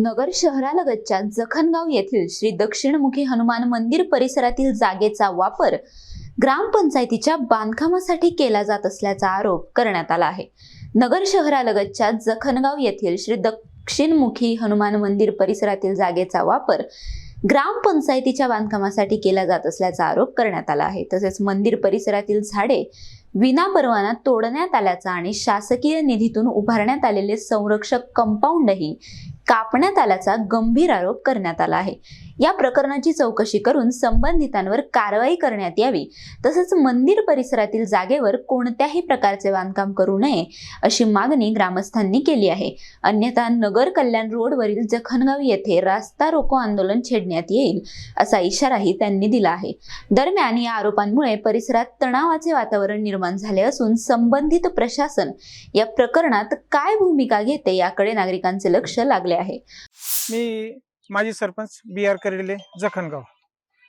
नगर शहरालगतच्या जखणगाव येथील श्री दक्षिणमुखी हनुमान मंदिर परिसरातील जागेचा वापर ग्रामपंचायतीच्या बांधकामासाठी केला जात असल्याचा आरोप करण्यात आला आहे। नगर शहरालगतच्या जखणगाव येथील श्री दक्षिणमुखी हनुमान मंदिर परिसरातील जागेचा वापर ग्रामपंचायतीच्या बांधकामासाठी केला जात असल्याचा आरोप करण्यात आला आहे। तसेच मंदिर परिसरातील झाडे विनापरवाना तोडण्यात आल्याचा आणि शासकीय निधीतून उभारण्यात आलेले संरक्षक कंपाऊंडही कापण्यात आल्याचा गंभीर आरोप करण्यात आला आहे। या प्रकरणाची चौकशी करून संबंधितांवर कारवाई करण्यात यावी, तसेच मंदिर परिसरातील जागेवर कोणत्याही प्रकारचे बांधकाम करू नये अशी मागणी ग्रामस्थांनी केली आहे। अन्यथा नगर कल्याण रोडवरील जखणगाव येथे रास्ता रोको आंदोलन छेडण्यात येईल असा इशाराही त्यांनी दिला आहे। दरम्यान या आरोपांमुळे परिसरात तणावाचे वातावरण निर्माण झाले असून संबंधित प्रशासन या प्रकरणात काय भूमिका घेते याकडे नागरिकांचे लक्ष लागले आहे। मी माजी सरपंच BR करेले जखणगाव।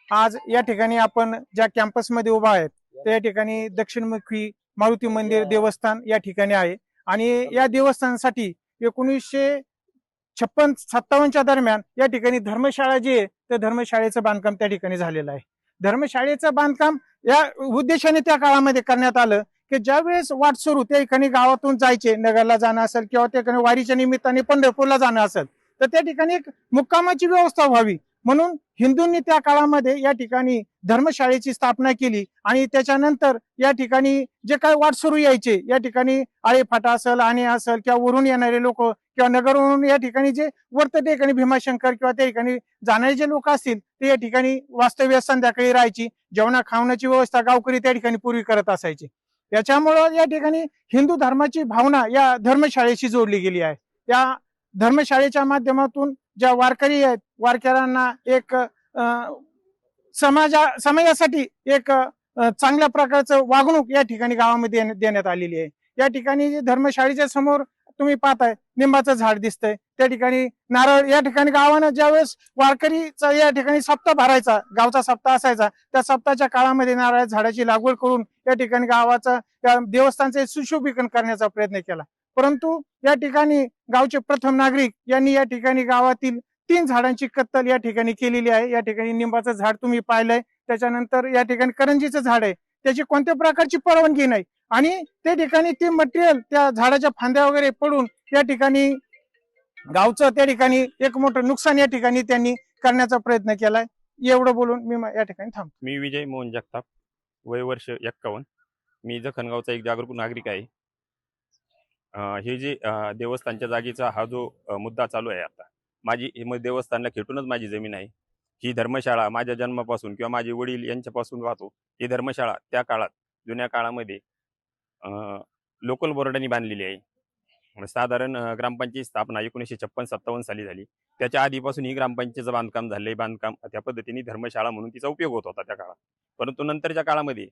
आज या ठिकाणी आपण ज्या कॅम्पस मध्ये उभा आहेत त्या ठिकाणी दक्षिणमुखी मारुती मंदिर देवस्थान या ठिकाणी आहे आणि या देवस्थानासाठी 1956-57 च्या दरम्यान या ठिकाणी धर्मशाळा जी आहे त्या धर्मशाळेचं बांधकाम त्या ठिकाणी झालेलं आहे। धर्मशाळेचं बांधकाम या उद्देशाने त्या काळामध्ये करण्यात आलं की ज्यावेळेस वाटसरू त्या ठिकाणी गावातून जायचे, नगरला जाणं असेल किंवा त्या ठिकाणी वारीच्या निमित्ताने पंढरपूरला जाणं असेल तर त्या ठिकाणी एक मुक्कामाची व्यवस्था व्हावी म्हणून हिंदूंनी त्या काळामध्ये या ठिकाणी धर्मशाळेची स्थापना केली आणि त्याच्यानंतर या ठिकाणी जे काही वाटसरू यायचे या ठिकाणी आळेफाटा असेल आणि असेल किंवा वरून येणारे लोक किंवा नगरवरून या ठिकाणी जे वर्त ठिकाणी भीमाशंकर किंवा त्या ठिकाणी जाणारे जे लोक असतील ते या ठिकाणी वास्तव्य संध्याकाळी राहायची, जेवणा खावण्याची व्यवस्था गावकरी त्या ठिकाणी पूर्वी करत असायचे। याच्यामुळं या ठिकाणी हिंदू धर्माची भावना या धर्मशाळेशी जोडली गेली आहे। या धर्मशाळेच्या माध्यमातून ज्या वारकरी आहेत वारकऱ्यांना एक समाजासाठी एक चांगल्या प्रकारचं वागणूक या ठिकाणी गावामध्ये देण्यात आलेली आहे। या ठिकाणी धर्मशाळेच्या समोर तुम्ही पाहताय निंबाचं झाड दिसतंय, त्या ठिकाणी नारळ, या ठिकाणी गावानं ज्यावेळेस वारकरीचा या ठिकाणी सप्ताह भरायचा, गावचा सप्ताह असायचा, त्या सप्ताहाच्या काळामध्ये नारळ झाडाची लागवड करून या ठिकाणी गावाचं देवस्थानचे सुशोभीकरण करण्याचा प्रयत्न केला। परंतु या ठिकाणी गावचे प्रथम नागरिक यांनी या ठिकाणी गावातील 3 झाडांची कत्तल या ठिकाणी केलेली आहे। या ठिकाणी निंबाचं झाड तुम्ही पाहिलंय, त्याच्यानंतर या ठिकाणी करंजीचं झाड आहे, त्याची कोणत्या प्रकारची परवानगी नाही आणि त्या ठिकाणी ते मटेरियल त्या झाडाच्या फांद्या वगैरे पडून या ठिकाणी गावचं त्या ठिकाणी एक मोठं नुकसान या ठिकाणी त्यांनी करण्याचा प्रयत्न केलाय। एवढं बोलून मी या ठिकाणी थांबतो। मी विजय मोहन जगताप, वय वर्ष 51। मी जखणगावचा एक जागरूक नागरिक आहे। हे जे देवस्थानच्या जागेचा हा जो मुद्दा चालू आहे आता, माझी देवस्थानला खेटूनच माझी जमीन आहे। ही धर्मशाळा माझ्या जन्मापासून किंवा माझे वडील यांच्यापासून वाहतो। ही धर्मशाळा त्या काळात जुन्या काळामध्ये लोकल बोर्डांनी बांधलेली आहे। साधारण ग्रामपंचायत स्थापना 1956-57 साली झाली। त्याच्या आधीपासून ही ग्रामपंचायतीचं बांधकाम झालंय। बांधकाम त्या पद्धतीने धर्मशाळा म्हणून तिचा उपयोग होत होता त्या काळात। परंतु नंतरच्या काळामध्ये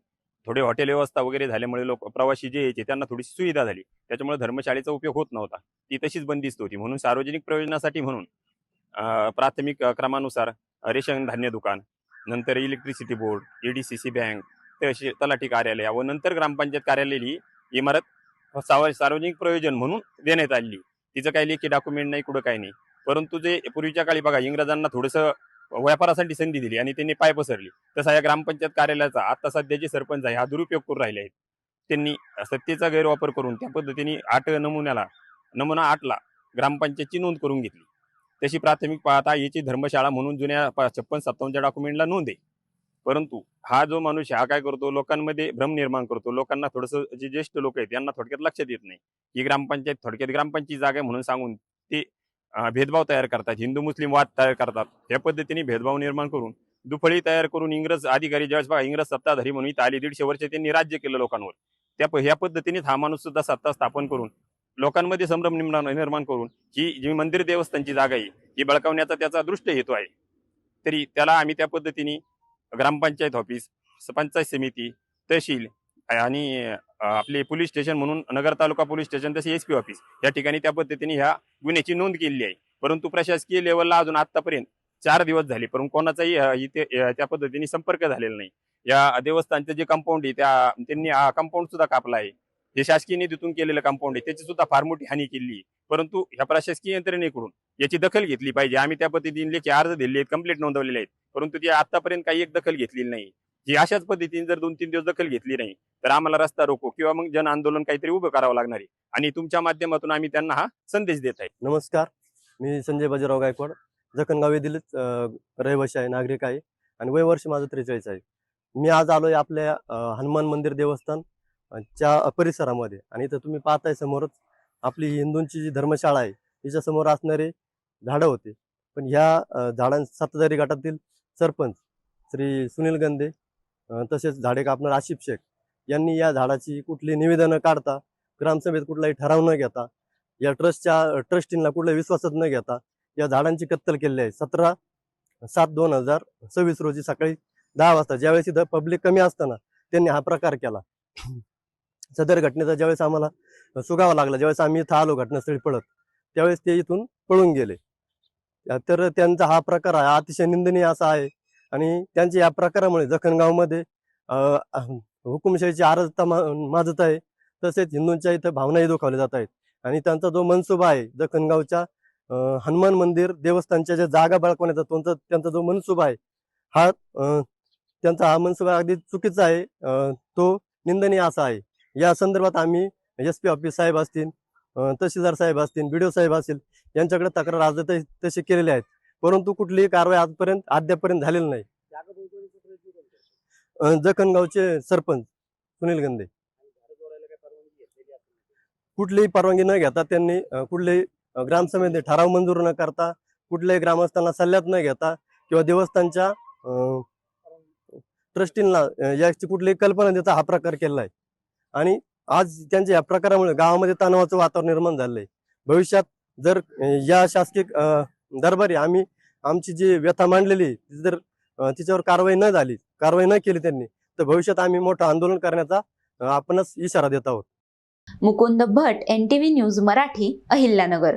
थोडे हॉटेल व्यवस्था वगैरे झाल्यामुळे लोक प्रवासी जे यायचे त्यांना थोडीशी सुविधा झाली, त्याच्यामुळे धर्मशाळेचा उपयोग होत नव्हता, ती तशीच बंदिस्त होती। म्हणून सार्वजनिक प्रयोजनासाठी म्हणून प्राथमिक क्रमानुसार रेशन धान्य दुकान, नंतर इलेक्ट्रिसिटी बोर्ड, EDCC बँक, तसे तलाठी कार्यालय व नंतर ग्रामपंचायत कार्यालय ही इमारत सार्वजनिक प्रयोजन म्हणून देण्यात आली। तिचं काही लेखी डॉक्युमेंट नाही, कुठं काही नाही। परंतु जे पूर्वीच्या काळी बघा इंग्रजांना थोडंसं व्यापारासाठी संधी दिली आणि त्यांनी पाय पसरली, तसा या ग्रामपंचायत कार्यालयाचा आता सध्या जे सरपंच आहे हा दुरुपयोग करून राहिले आहेत। त्यांनी सत्तेचा गैरवापर करून त्या पद्धतीने नमुना 8 ग्रामपंचायतची नोंद करून घेतली। तशी प्राथमिक पाहता याची धर्मशाळा म्हणून जुन्या 56-57च्या डॉक्युमेंटला नोंद आहे। परंतु हा जो मनुष्य हा काय करतो, लोकांमध्ये भ्रम निर्माण करतो। लोकांना थोडंसं जे ज्येष्ठ लोक आहेत यांना थोडक्यात लक्षात येत नाही ही ग्रामपंचायत थोडक्यात ग्रामपंचायत जागा म्हणून सांगून ते भेदभाव तयार करतात, हिंदू मुस्लिम वाद तयार करतात। या पद्धतीने भेदभाव निर्माण करून दुफळी तयार करून इंग्रज अधिकारी ज्यावेळेस बघा इंग्रज सत्ताधारी म्हणून इथं आले, 150 वर्ष त्यांनी राज्य केलं लोकांवर। ह्या पद्धतीने हा माणूस सुद्धा सत्ता स्थापन करून लोकांमध्ये संभ्रम निर्माण करून ही जी मंदिर देवस्थानची जागा आहे ही बळकावण्याचा त्याचा दृष्ट हेतू आहे। तरी त्याला आम्ही त्या पद्धतीने ग्रामपंचायत ऑफिस, पंचायत समिती, तहसील आणि आपले पोलीस स्टेशन म्हणून नगर तालुका पोलीस स्टेशन, तसे SP ऑफिस या ठिकाणी त्या पद्धतीने ह्या गुन्ह्याची नोंद केलेली आहे। परंतु प्रशासकीय लेवलला अजून आतापर्यंत 4 दिवस झाले पण कोणाचाही इथे त्या पद्धतीने संपर्क झालेला नाही। या देवस्थानचं जे कंपाऊंड आहे त्यांनी कंपाऊंड सुद्धा कापला आहे। जे शासकीय निधीतून केलेलं कंपाऊंड आहे त्याची सुद्धा फार मोठी हानी केली, परंतु ह्या प्रशासकीय यंत्रणेकडून याची दखल घेतली पाहिजे. आम्ही त्या पद्धतीने लेखी अर्ज दिले आहेत, कंप्लेंट नोंदवलेले आहेत, परंतु ती आतापर्यंत काही एक दखल घेतलेली नाही. जी अशाच पद्धतीने जर 2-3 दिवस दखल घेतली नाही तर आम्हाला रस्ता रोको किंवा मग जन आंदोलन काहीतरी उभं करावं लागणार आहे. आणि तुमच्या माध्यमातून आम्ही त्यांना हा संदेश देत आहे. नमस्कार, मी संजय बाजीराव गायकवाड, जखणगाव येथीलच रहिवासी आहे, नागरिक आहे आणि वय वर्ष माझं 43 आहे. मी आज आलोय आपल्या हनुमान मंदिर देवस्थान च्या परिसरामध्ये आणि इथं तुम्ही पाहताय समोरच आपली हिंदूंची जी धर्मशाळा आहे तिच्या समोर असणारे झाडं होते. पण ह्या सातधारी गटातील सरपंच श्री सुनील गंदे तसेच झाडे कापणार आशिफ शेख यांनी या झाडाची कुठली निवेदनं काढता, ग्रामसभेत कुठलाही ठराव न घेता, या ट्रस्टींना कुठलाही विश्वासात न घेता या झाडांची कत्तल केलेली आहे. 17/7/2026 रोजी सकाळी 10 वाजता ज्यावेळेस इथं पब्लिक कमी असताना त्यांनी हा प्रकार केला. सदर घटनेचा ज्यावेळेस आम्हाला सुगावा लागला, ज्यावेळेस आम्ही इथं आलो घटनास्थळी पळत, त्यावेळेस ते इथून पळून गेले. तर त्यांचा हा प्रकार आहे अतिशय निंदनीय असा आहे आणि त्यांच्या या प्रकारामुळे जखणगावमध्ये हुकुमशाहीची आराधता माजत आहे. तसेच हिंदूंच्या इथं भावनाही दुखावल्या जात आहेत आणि त्यांचा जो मनसुबा आहे जखणगावच्या हनुमान मंदिर देवस्थानच्या ज्या जागा बळकवण्याचा त्यांचा जो मनसुबा आहे त्यांचा हा मनसुबा अगदी चुकीचा आहे, तो निंदनीय असा आहे. या संदर्भात आम्ही SP ऑफिस साहेब असतील, तहसीलदार साहेब असतील, BDO साहेब असतील यांच्याकडे तक्रार अर्ज तसे केलेले आहेत, परंतु कुठलीही कारवाई अद्यापर्यंत झालेली नाही. जखणगावचे सरपंच सुनील गंदे कुठलीही परवानगी न घेता त्यांनी कुठलेही ग्रामसभेमध्ये ठराव मंजूर न करता, कुठल्याही ग्रामस्थांना सल्ल्यात न घेता किंवा देवस्थानच्या ट्रस्टींना याची कुठलीही कल्पना देता हा प्रकार केला आहे. आणि आज त्यांच्या या प्रकारामुळे गावामध्ये तणावाचं वातावरण निर्माण झालंय. भविष्यात जर या शासकीय दरबारी आम्ही आमची जी व्यथा मांडलेली जर तिच्यावर कारवाई न केली त्यांनी, तर भविष्यात आम्ही मोठं आंदोलन करण्याचा आपणच इशारा देत आहोत. मुकुंद भट, NTV न्यूज मराठी, अहिल्यानगर.